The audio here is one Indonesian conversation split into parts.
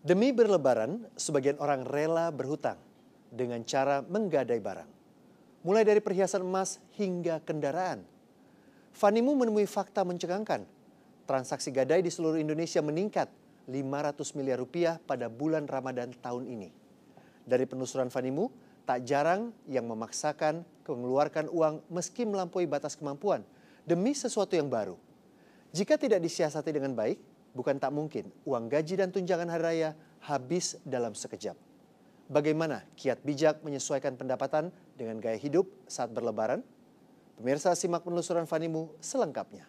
Demi berlebaran, sebagian orang rela berhutang dengan cara menggadai barang. Mulai dari perhiasan emas hingga kendaraan. Fanimu menemui fakta mencengangkan. Transaksi gadai di seluruh Indonesia meningkat 500 miliar rupiah pada bulan Ramadan tahun ini. Dari penelusuran Fanimu, tak jarang yang memaksakan mengeluarkan uang meski melampaui batas kemampuan demi sesuatu yang baru. Jika tidak disiasati dengan baik, bukan tak mungkin uang gaji dan tunjangan hari raya habis dalam sekejap. Bagaimana kiat bijak menyesuaikan pendapatan dengan gaya hidup saat berlebaran? Pemirsa, simak penelusuran Fanimu selengkapnya.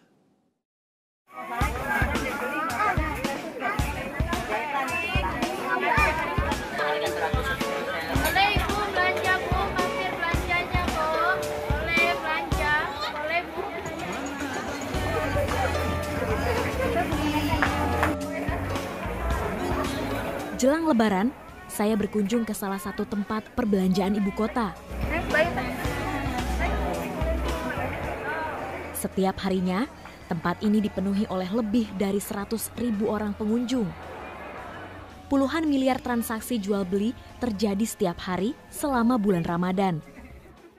Jelang Lebaran, saya berkunjung ke salah satu tempat perbelanjaan ibu kota. Setiap harinya, tempat ini dipenuhi oleh lebih dari 100.000 orang pengunjung. Puluhan miliar transaksi jual beli terjadi setiap hari selama bulan Ramadan.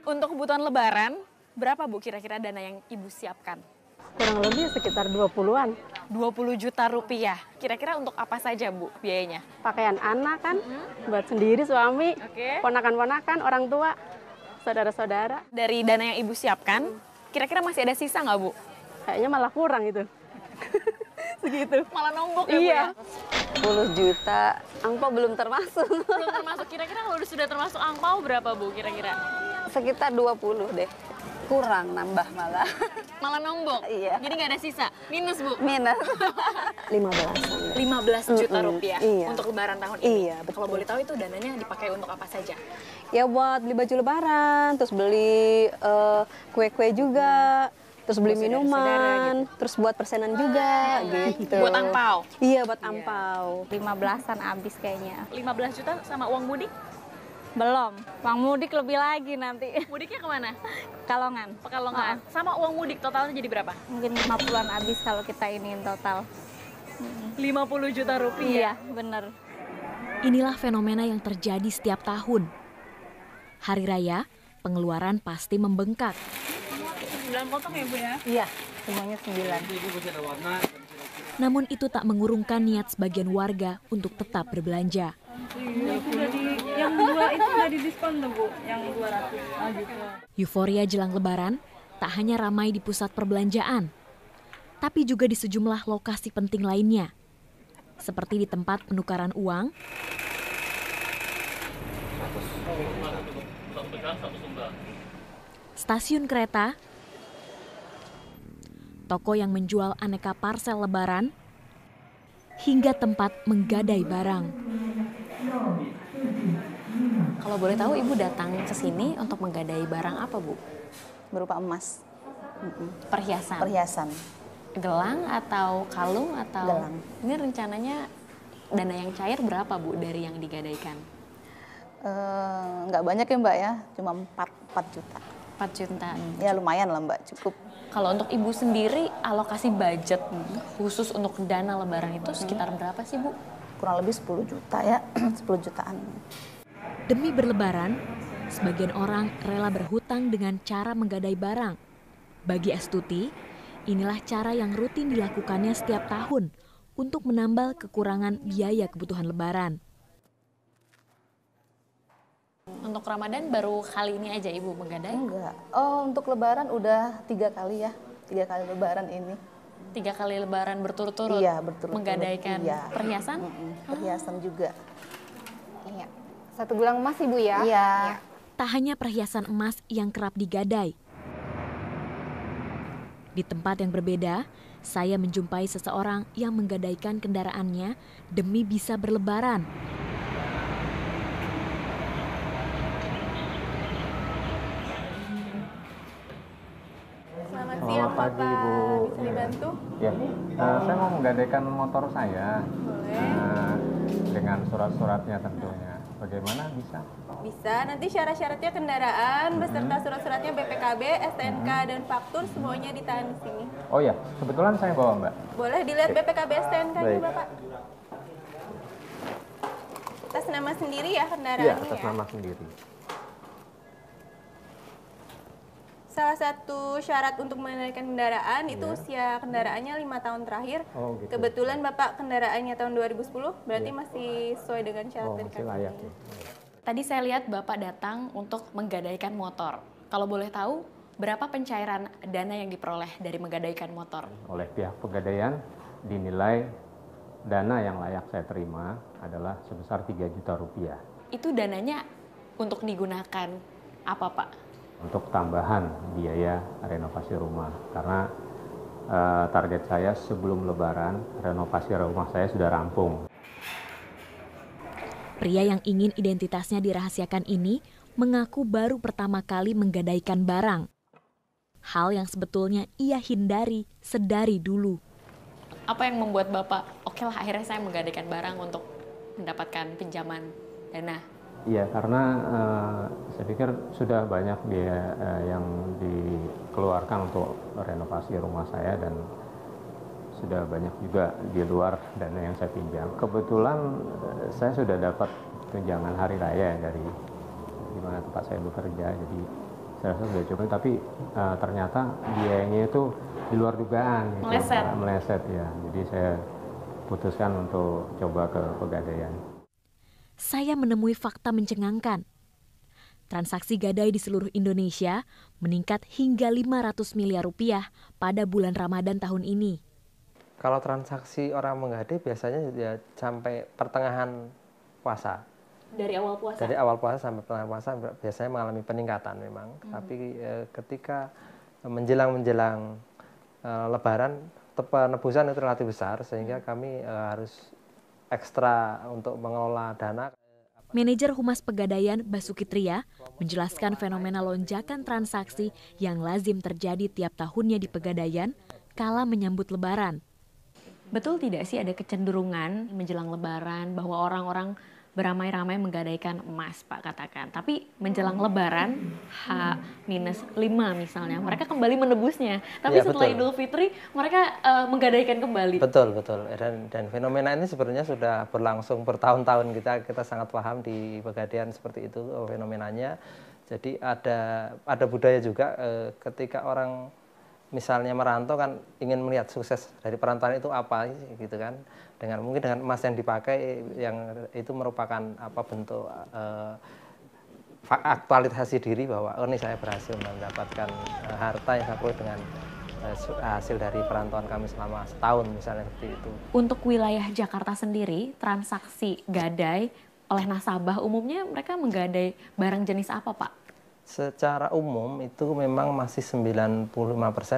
Untuk kebutuhan Lebaran, berapa Bu kira-kira dana yang Ibu siapkan? Kurang lebih sekitar 20-an. 20 juta rupiah. Kira-kira untuk apa saja Bu biayanya? Pakaian anak kan, buat sendiri suami, ponakan-ponakan, orang tua, saudara-saudara. Dari dana yang Ibu siapkan, kira-kira masih ada sisa nggak Bu? Kayaknya malah kurang itu. Segitu. Malah nombok ya iya. Bu ya? 10 juta, angpau belum termasuk. Belum termasuk. Kira-kira kalau sudah termasuk angpau berapa Bu kira-kira? Sekitar 20 deh. Kurang, nambah malah. Malah nombok? Iya. Jadi nggak ada sisa? Minus Bu? Minus. 15 juta rupiah untuk Lebaran tahun ini? Iya, betul. Kalau boleh tahu itu dananya dipakai untuk apa saja? Ya buat beli baju lebaran, terus beli kue-kue juga, terus beli minuman, gitu. terus buat persenan juga gitu. Buat angpau? Iya, buat angpau. 15-an habis kayaknya. 15 juta sama uang mudik? Belum, uang mudik lebih lagi nanti. Mudiknya kemana? Pekalongan. Pekalongan. Sama uang mudik totalnya jadi berapa? Mungkin 50-an habis kalau kita iniin total. 50 juta rupiah? Iya, bener. Inilah fenomena yang terjadi setiap tahun. Hari raya, pengeluaran pasti membengkak. 9 potong ya Bu ya? Iya, semuanya 9. Namun itu tak mengurungkan niat sebagian warga untuk tetap berbelanja. Yang dua itu udah didiskon tuh Bu, yang 200. Gitu. Euforia jelang Lebaran tak hanya ramai di pusat perbelanjaan, tapi juga di sejumlah lokasi penting lainnya. Seperti di tempat penukaran uang, stasiun kereta, toko yang menjual aneka parsel Lebaran, hingga tempat menggadai barang. Kalau boleh tahu Ibu datang ke sini untuk menggadai barang apa Bu? Berupa emas. Perhiasan? Perhiasan. Gelang atau kalung atau? Gelang. Ini rencananya dana yang cair berapa Bu dari yang digadaikan? Nggak banyak ya Mbak ya, cuma 4 juta. 4 juta? Ya lumayan lah Mbak, cukup. Kalau untuk Ibu sendiri alokasi budget khusus untuk dana Lebaran itu sekitar berapa sih Bu? Kurang lebih 10 juta ya, 10 jutaan. Demi berlebaran, sebagian orang rela berhutang dengan cara menggadai barang. Bagi Astuti, inilah cara yang rutin dilakukannya setiap tahun untuk menambal kekurangan biaya kebutuhan Lebaran. Untuk Ramadan baru kali ini aja Ibu menggadai? Enggak. Oh, untuk Lebaran udah 3 kali ya, 3 kali Lebaran ini. 3 kali Lebaran berturut-turut? Iya, berturut-turut. Menggadaikan iya. perhiasan? Perhiasan juga. Iya. 1 gelang emas Ibu ya? Iya. Tak hanya perhiasan emas yang kerap digadai. Di tempat yang berbeda, saya menjumpai seseorang yang menggadaikan kendaraannya demi bisa berlebaran. Selamat pagi Bu. Bisa dibantu? Ya, saya mau menggadaikan motor saya. Dengan surat-suratnya tentunya. Bagaimana bisa? Bisa, nanti syarat-syaratnya kendaraan beserta surat-suratnya BPKB, STNK, dan faktur semuanya ditahan di sini. Oh ya, kebetulan saya bawa Mbak. Boleh dilihat BPKB STNK-nya Baik. Bapak? Atas nama sendiri ya Iya, kendaraannya atas ya? nama sendiri. Salah satu syarat untuk mengendalikan kendaraan itu usia kendaraannya 5 tahun terakhir. Oh, gitu. Kebetulan Bapak kendaraannya tahun 2010, berarti masih sesuai dengan syarat Oh, dari masih kami. layak ya. Tadi saya lihat Bapak datang untuk menggadaikan motor. Kalau boleh tahu, berapa pencairan dana yang diperoleh dari menggadaikan motor? Oleh pihak pegadaian dinilai dana yang layak saya terima adalah sebesar 3 juta rupiah. Itu dananya untuk digunakan apa, Pak? Untuk tambahan biaya renovasi rumah. Karena target saya sebelum Lebaran, renovasi rumah saya sudah rampung. Pria yang ingin identitasnya dirahasiakan ini mengaku baru pertama kali menggadaikan barang. Hal yang sebetulnya ia hindari sedari dulu. Apa yang membuat Bapak, oke lah akhirnya saya menggadaikan barang untuk mendapatkan pinjaman dana? Iya, karena saya pikir sudah banyak biaya yang dikeluarkan untuk renovasi rumah saya dan sudah banyak juga di luar dana yang saya pinjam. Kebetulan saya sudah dapat tunjangan hari raya dari di mana tempat saya bekerja, jadi saya rasa sudah cukup. Tapi ternyata biayanya itu di luar dugaan, gitu. Meleset ya. Jadi saya putuskan untuk coba ke Pegadaian. Saya menemui fakta mencengangkan. Transaksi gadai di seluruh Indonesia meningkat hingga 500 miliar rupiah pada bulan Ramadan tahun ini. Kalau transaksi orang menggadai biasanya ya sampai pertengahan puasa. Dari awal puasa? Dari awal puasa sampai pertengahan puasa biasanya mengalami peningkatan memang. Tapi ketika menjelang Lebaran, penebusan itu relatif besar sehingga kami harus ekstra untuk mengelola dana. Manajer Humas Pegadaian Basuki Tria menjelaskan fenomena lonjakan transaksi yang lazim terjadi tiap tahunnya di Pegadaian kala menyambut Lebaran. Betul tidak sih ada kecenderungan menjelang Lebaran bahwa orang-orang beramai-ramai menggadaikan emas, Pak katakan. Tapi menjelang Lebaran, H-5 misalnya, mereka kembali menebusnya. Tapi ya, setelah betul. Idul Fitri, mereka menggadaikan kembali. Betul. Dan fenomena ini sebenarnya sudah berlangsung bertahun-tahun. Kita sangat paham di Pegadaian seperti itu fenomenanya. Jadi ada budaya juga ketika orang misalnya merantau kan ingin melihat sukses dari perantauan itu apa gitu kan, mungkin dengan emas yang dipakai yang itu merupakan bentuk aktualisasi diri bahwa ini saya berhasil mendapatkan harta yang saya peroleh dengan hasil dari perantauan kami selama setahun misalnya seperti itu. Untuk wilayah Jakarta sendiri, transaksi gadai oleh nasabah umumnya mereka menggadai barang jenis apa, Pak? Secara umum itu memang masih 95%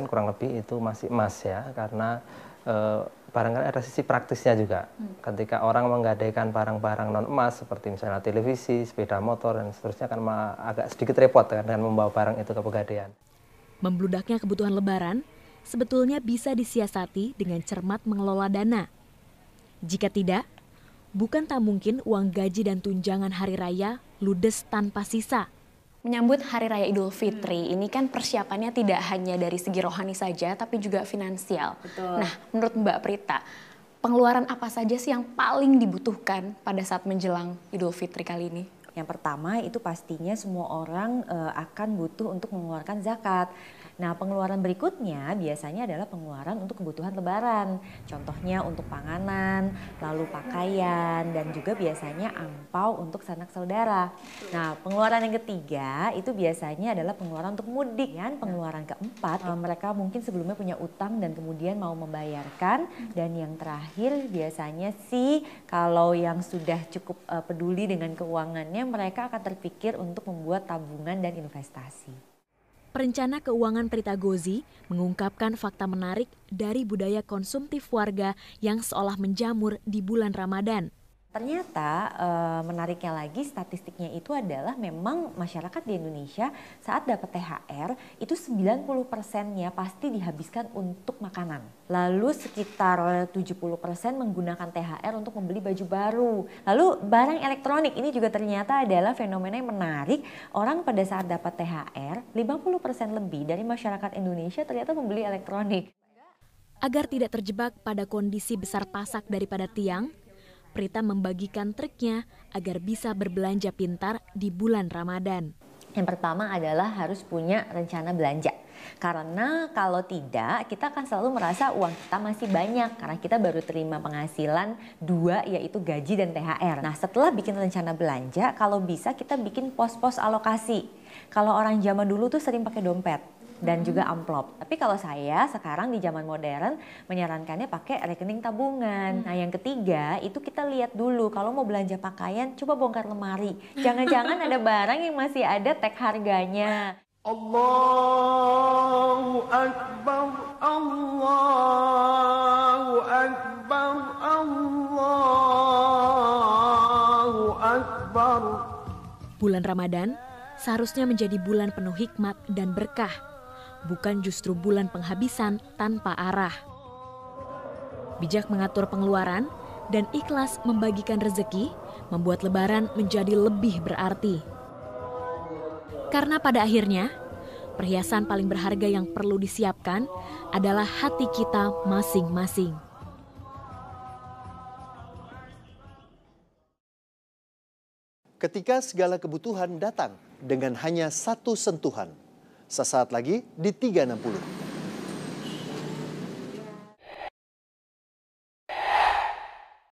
kurang lebih itu masih emas ya, karena barangkali ada sisi praktisnya juga. Ketika orang menggadaikan barang-barang non emas seperti misalnya televisi, sepeda motor dan seterusnya kan agak sedikit repot kan dengan membawa barang itu ke Pegadaian. Membludaknya kebutuhan Lebaran sebetulnya bisa disiasati dengan cermat mengelola dana. Jika tidak, bukan tak mungkin uang gaji dan tunjangan hari raya ludes tanpa sisa. Menyambut Hari Raya Idul Fitri, ini kan persiapannya tidak hanya dari segi rohani saja, tapi juga finansial. Betul. Nah, menurut Mbak Prita, pengeluaran apa saja sih yang paling dibutuhkan pada saat menjelang Idul Fitri kali ini? Yang pertama itu pastinya semua orang akan butuh untuk mengeluarkan zakat. Nah, pengeluaran berikutnya biasanya adalah pengeluaran untuk kebutuhan Lebaran. Contohnya untuk panganan, lalu pakaian, dan juga biasanya angpau untuk sanak saudara. Nah, pengeluaran yang ketiga itu biasanya adalah pengeluaran untuk mudik. Dan pengeluaran keempat, mereka mungkin sebelumnya punya utang dan kemudian mau membayarkan. Dan yang terakhir biasanya sih kalau yang sudah cukup peduli dengan keuangannya, mereka akan terpikir untuk membuat tabungan dan investasi. Perencana Keuangan Prita Gozi mengungkapkan fakta menarik dari budaya konsumtif warga yang seolah menjamur di bulan Ramadan. Ternyata menariknya lagi statistiknya itu adalah memang masyarakat di Indonesia saat dapat THR itu 90%-nya pasti dihabiskan untuk makanan. Lalu sekitar 70% menggunakan THR untuk membeli baju baru. Lalu barang elektronik ini juga ternyata adalah fenomena yang menarik. Orang pada saat dapat THR 50% lebih dari masyarakat Indonesia ternyata membeli elektronik. Agar tidak terjebak pada kondisi besar pasak daripada tiang, Prita membagikan triknya agar bisa berbelanja pintar di bulan Ramadan. Yang pertama adalah harus punya rencana belanja. Karena kalau tidak, kita akan selalu merasa uang kita masih banyak karena kita baru terima penghasilan 2, yaitu gaji dan THR. Nah, setelah bikin rencana belanja, kalau bisa kita bikin pos-pos alokasi. Kalau orang zaman dulu tuh sering pakai dompet dan juga amplop. Tapi kalau saya sekarang di zaman modern menyarankannya pakai rekening tabungan. Nah, yang ketiga itu kita lihat dulu kalau mau belanja pakaian coba bongkar lemari. Jangan-jangan ada barang yang masih ada tag harganya. Allahu Akbar, Allahu Akbar, Allahu Akbar. Bulan Ramadan seharusnya menjadi bulan penuh hikmat dan berkah, bukan justru bulan penghabisan tanpa arah. Bijak mengatur pengeluaran dan ikhlas membagikan rezeki membuat Lebaran menjadi lebih berarti. Karena pada akhirnya, perhiasan paling berharga yang perlu disiapkan adalah hati kita masing-masing. Ketika segala kebutuhan datang dengan hanya satu sentuhan. Sesaat lagi di 360.